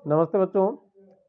नमस्ते बच्चों।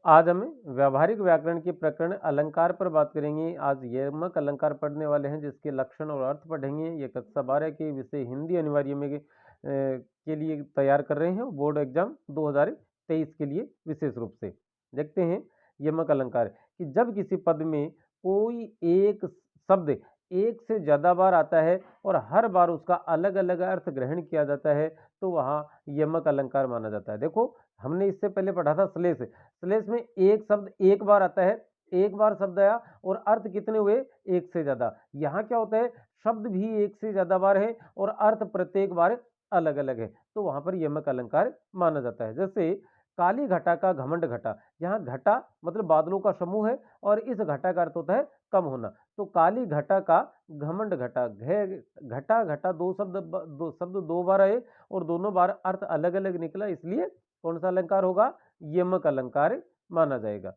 आज हम व्यावहारिक व्याकरण के प्रकरण अलंकार पर बात करेंगे। आज यमक अलंकार पढ़ने वाले हैं जिसके लक्षण और अर्थ पढ़ेंगे। ये कक्षा 12 के विषय हिंदी अनिवार्य में के लिए तैयार कर रहे हैं, बोर्ड एग्जाम 2023 के लिए विशेष रूप से। देखते हैं यमक अलंकार कि जब किसी पद में कोई एक शब्द एक से ज़्यादा बार आता है और हर बार उसका अलग अलग अर्थ ग्रहण किया जाता है तो वहाँ यमक अलंकार माना जाता है। देखो, हमने इससे पहले पढ़ा था श्लेष। श्लेष में एक शब्द एक बार आता है, एक बार शब्द आया और अर्थ कितने हुए? एक से ज्यादा। यहाँ क्या होता है? शब्द भी एक से ज्यादा बार है और अर्थ प्रत्येक बार अलग अलग है, तो वहां पर यमक अलंकार माना जाता है। जैसे काली घटा का घमंड घटा, यहाँ घटा मतलब बादलों का समूह है और इस घटा का अर्थ होता है कम होना। तो काली घटा का घमंड घटा, घटा घटा दो बार आए और दोनों बार अर्थ अलग अलग निकला, इसलिए कौन सा अलंकार होगा? यमक अलंकार माना जाएगा।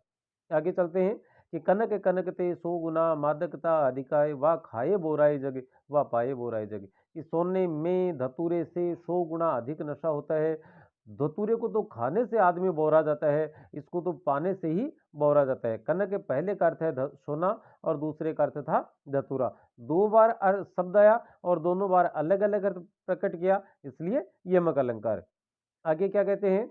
आगे चलते हैं कि कनक कनकते सो गुना मादकता अधिकाय व खाए बोराए जग व पाए बोराए जग, कि सोने में धतूरे से 100 गुना अधिक नशा होता है। धतूरे को तो खाने से आदमी बोरा जाता है, इसको तो पाने से ही बोरा जाता है। कनक के पहले का अर्थ है सोना और दूसरे का अर्थ था धतूरा। दो बार शब्द आया और दोनों बार अलग अलग अर्थ प्रकट किया, इसलिए यमक अलंकार। आगे क्या कहते हैं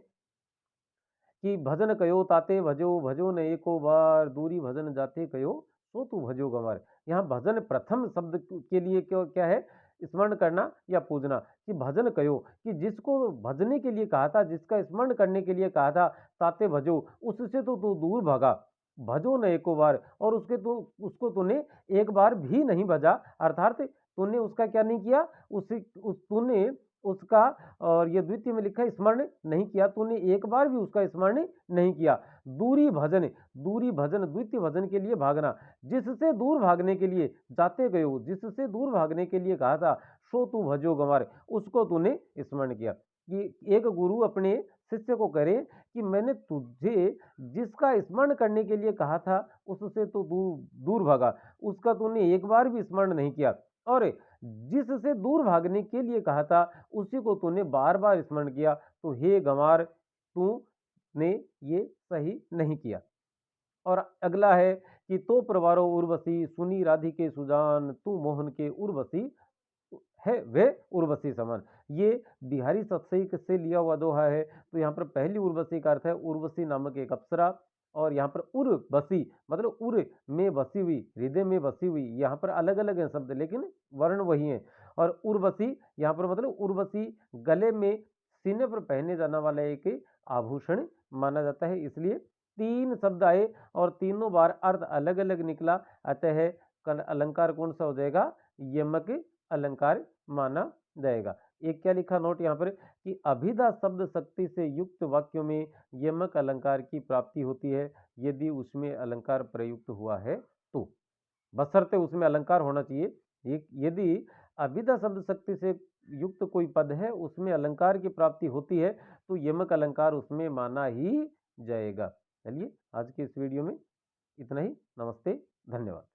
कि भजन कयो ताते भजो भजो न एको बार दूरी भजन जाते कयो सो तू भजो गंवार। यहाँ भजन प्रथम शब्द के लिए क्यों क्या है? स्मरण करना या पूजना। कि भजन कयो, कि जिसको भजने के लिए कहा था, जिसका स्मरण करने के लिए कहा था, ताते भजो, उससे तो तू दूर भागा। भजो न एको बार, और उसको तूने एक बार भी नहीं भजा, अर्थात तूने उसका क्या नहीं किया? तूने उसका, और ये द्वितीय में लिखा है, स्मरण नहीं किया। तूने एक बार भी उसका स्मरण नहीं किया। दूरी भजन, दूरी भजन द्वितीय भजन के लिए भागना, जिससे दूर भागने के लिए जाते गए हो, जिससे दूर भागने के लिए कहा था, सो तू भजो गंवार, उसको तूने स्मरण किया। कि एक गुरु अपने शिष्य को करे कि मैंने तुझे जिसका स्मरण करने के लिए कहा था उससे तो दूर भागा, उसका तूने एक बार भी स्मरण नहीं किया, और जिससे दूर भागने के लिए कहा था उसी को तूने बार बार स्मरण किया, तो हे गंवार तूने ये सही नहीं किया। और अगला है कि तो प्रवारो उर्वशी सुनी राधिके सुजान तू मोहन के उर्वशी है वे उर्वशी समान। ये बिहारी सत्सई से लिया हुआ दोहा है। तो यहाँ पर पहली उर्वशी का अर्थ है उर्वशी नामक एक अप्सरा, और यहाँ पर उर्वशी मतलब उर में बसी हुई, हृदय में बसी हुई। यहाँ पर अलग अलग है शब्द लेकिन वर्ण वही है। और उर्वशी यहाँ पर मतलब उर्वशी गले में सीने पर पहने जाने वाला एक आभूषण माना जाता है, इसलिए तीन शब्द आए और तीनों बार अर्थ अलग अलग निकला, अतः अलंकार कौन सा हो जाएगा? यमक अलंकार माना जाएगा। एक क्या लिखा नोट यहाँ पर कि अभिधा शब्द शक्ति से युक्त वाक्यों में यमक अलंकार की प्राप्ति होती है यदि उसमें अलंकार प्रयुक्त हुआ है तो, बशर्ते उसमें अलंकार होना चाहिए। यदि अभिधा शब्द शक्ति से युक्त कोई पद है उसमें अलंकार की प्राप्ति होती है तो यमक अलंकार उसमें माना ही जाएगा। चलिए, आज के इस वीडियो में इतना ही। नमस्ते, धन्यवाद।